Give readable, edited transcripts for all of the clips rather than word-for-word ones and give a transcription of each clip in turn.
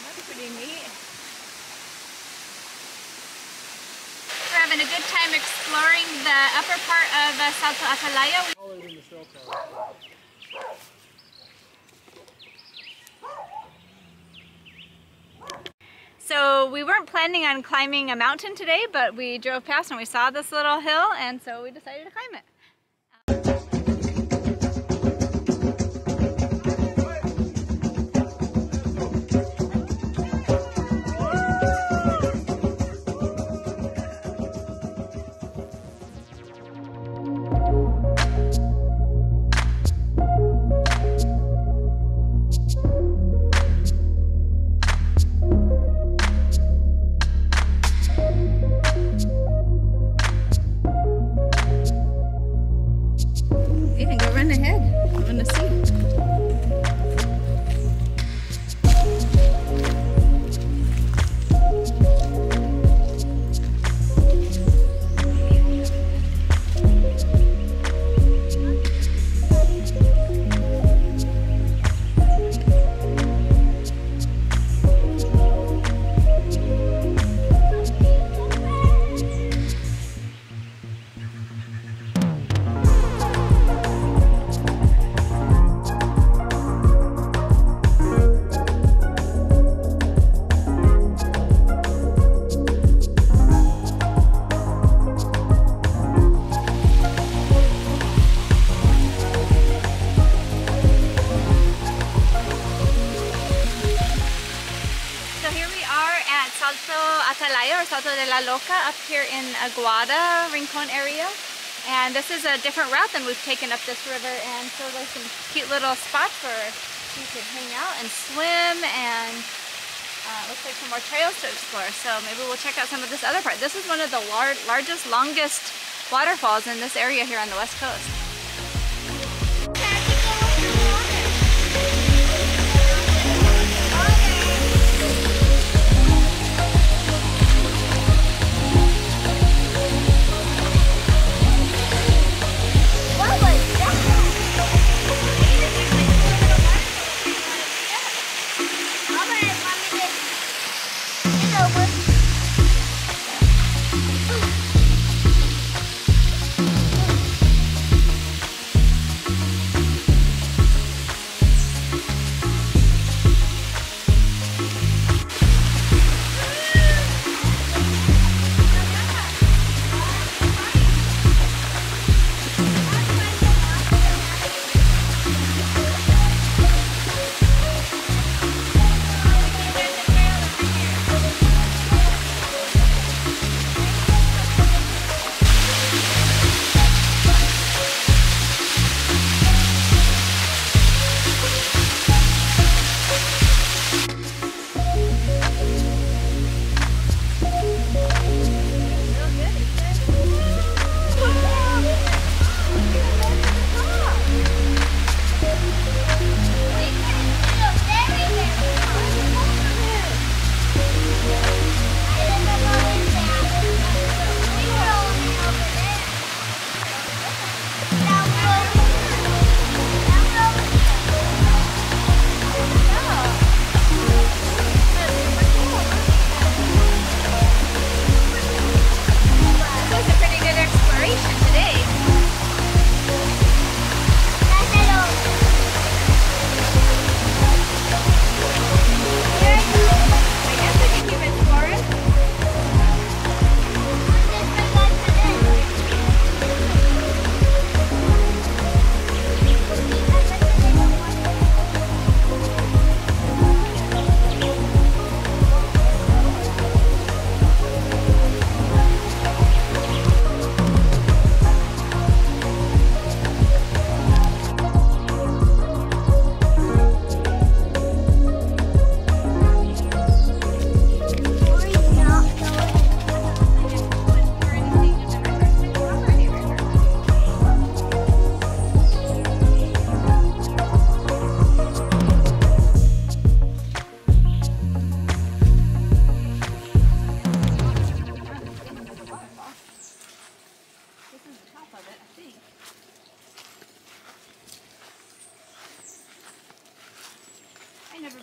That's pretty neat. We're having a good time exploring the upper part of Salto Atalaya. So we weren't planning on climbing a mountain today, but we drove past and we saw this little hill, and so we decided to climb it. Salto Atalaya or Salto de la Loca up here in Aguada, Rincon area. And this is a different route than we've taken up this river, and so there's some cute little spots where you can hang out and swim, and looks like some more trails to explore. So maybe we'll check out some of this other part. This is one of the largest, longest waterfalls in this area here on the west coast.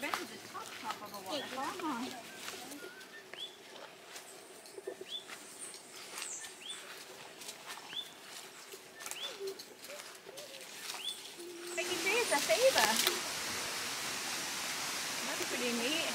been to the top of a waterfall. I can see it's a ceiba. That's pretty neat.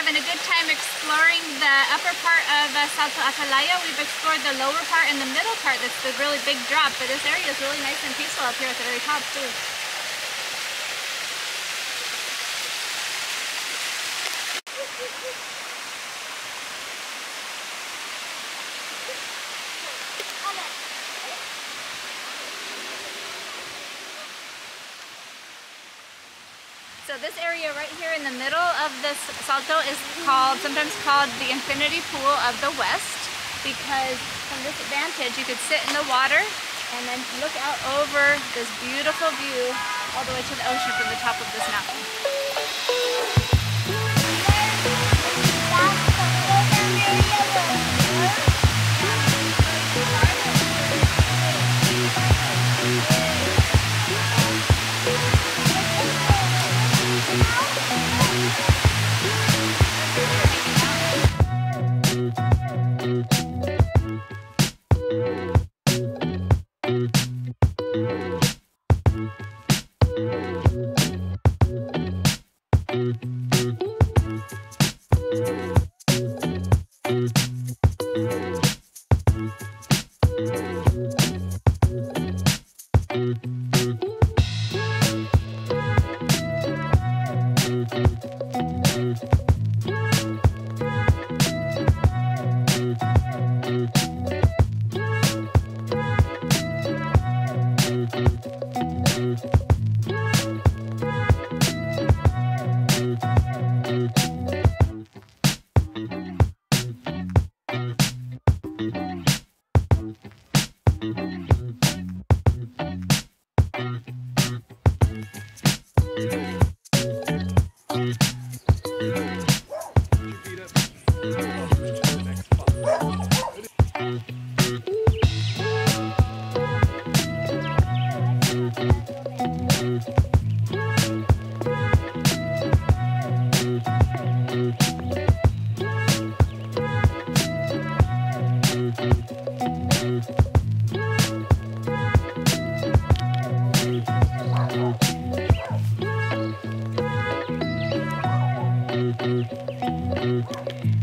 Having a good time exploring the upper part of Salto Atalaya. We've explored the lower part and the middle part. That's the really big drop, but this area is really nice and peaceful up here at the very top too. So this area right here in the middle of this Salto is sometimes called the Infinity Pool of the West, because from this vantage you could sit in the water and then look out over this beautiful view all the way to the ocean from the top of this mountain.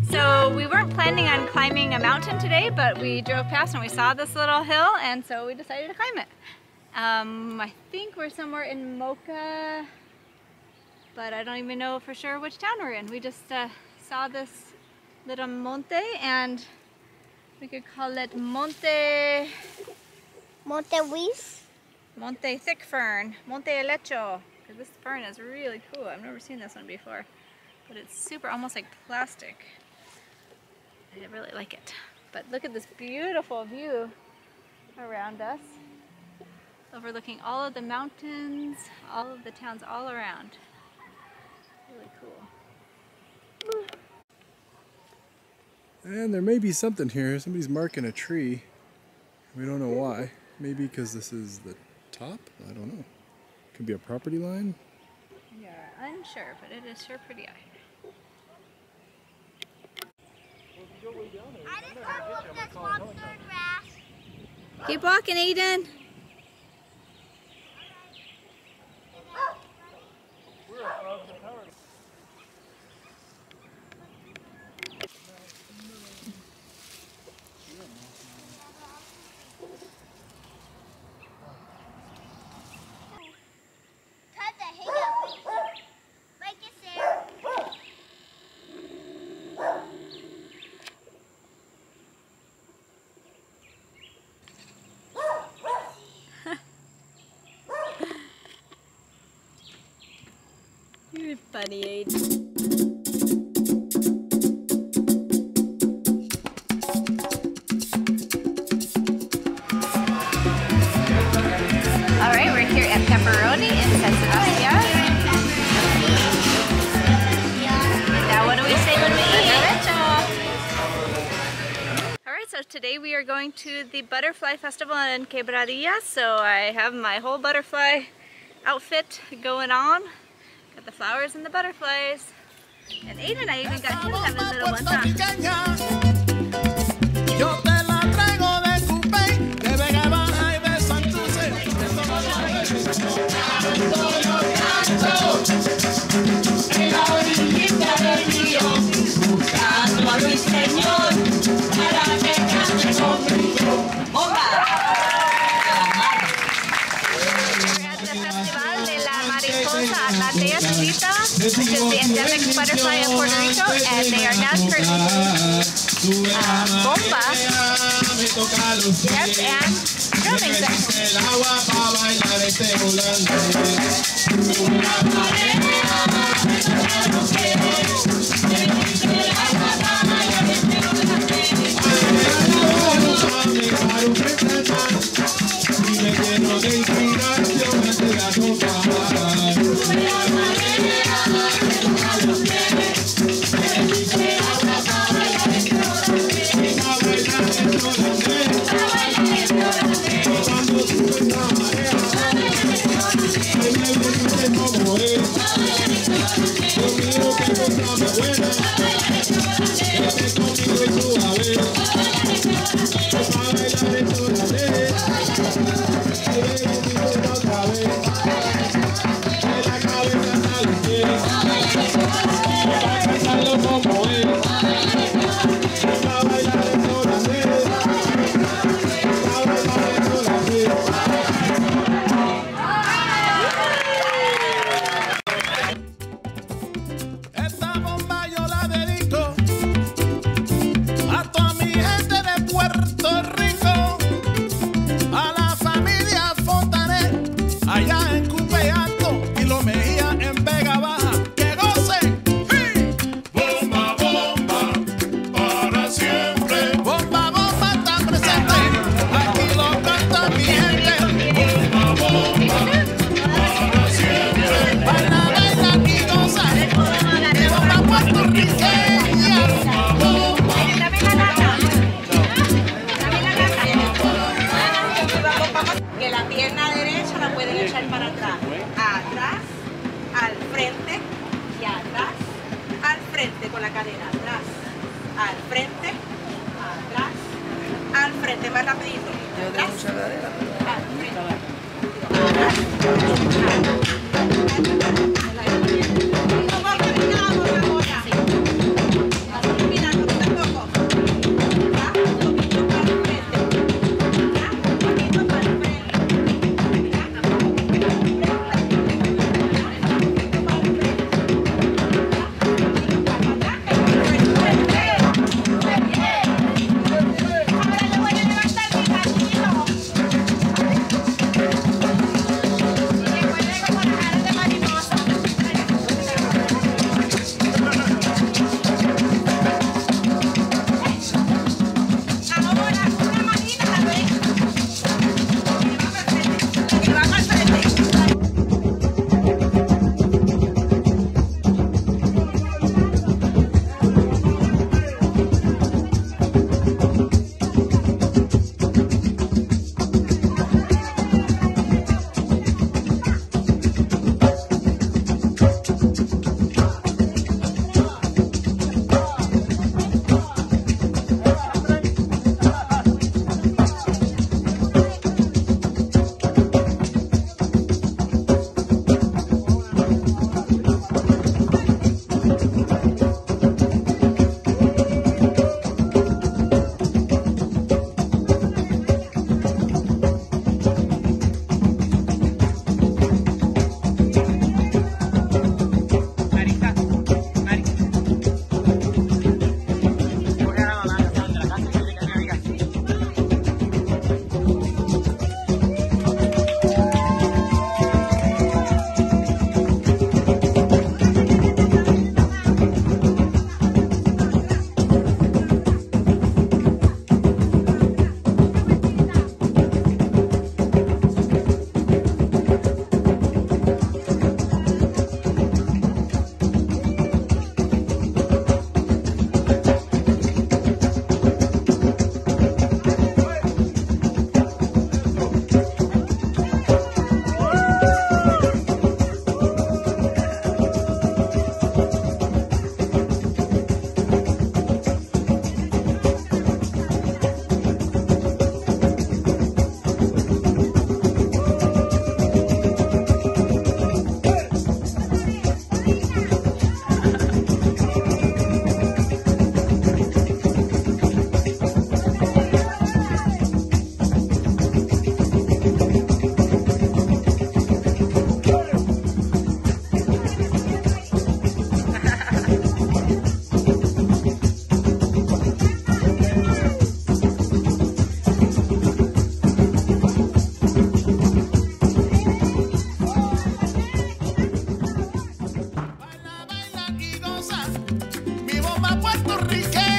So we weren't planning on climbing a mountain today, but we drove past and we saw this little hill, and so we decided to climb it. I think we're somewhere in Moca, but I don't even know for sure which town we're in. We just saw this little monte, and we could call it Monte Luis? Monte Thick Fern, Monte Helecho, because this fern is really cool. I've never seen this one before, but it's super, almost like plastic. I really like it. But look at this beautiful view around us, overlooking all of the mountains, all of the towns all around. Really cool. And there may be something here. Somebody's marking a tree. We don't know why. Maybe because this is the top? I don't know. Could be a property line? Yeah, unsure, but it is sure pretty out here. I just want to look this lobster grass. Keep walking, Aiden. 28. Alright, we're here at Pepperoni in San Sebastian. Now what do we say when we eat? Alright, so today we are going to the Butterfly Festival in Quebradilla. So I have my whole butterfly outfit going on. Got the flowers and the butterflies. And Aiden, I even got him having little ones on. Mariposa Atlantea Tulita, which is the endemic butterfly of Puerto Rico, and they are now turning Bomba, yes, and drumming Esta bomba yo la dedico a toda mi gente de Puerto Rico, a la familia Fontanet, allá en Cupe Alto y lo Mejía en Vega Baja. ¡Que gocen! ¡Sí! Bomba, bomba, para siempre. Bomba, bomba está presente, aquí lo canta mi gente. Bomba, bomba, para siempre. Baila, baila y goza. Bomba puertorriqueña. Bomba, Que la pierna derecha la pueden echar para atrás. Atrás, al frente y atrás, al frente con la cadera. Atrás, al frente, atrás, al frente. Más rapidito. Atrás, al frente. mariposa, mi bomba puertorriqueña.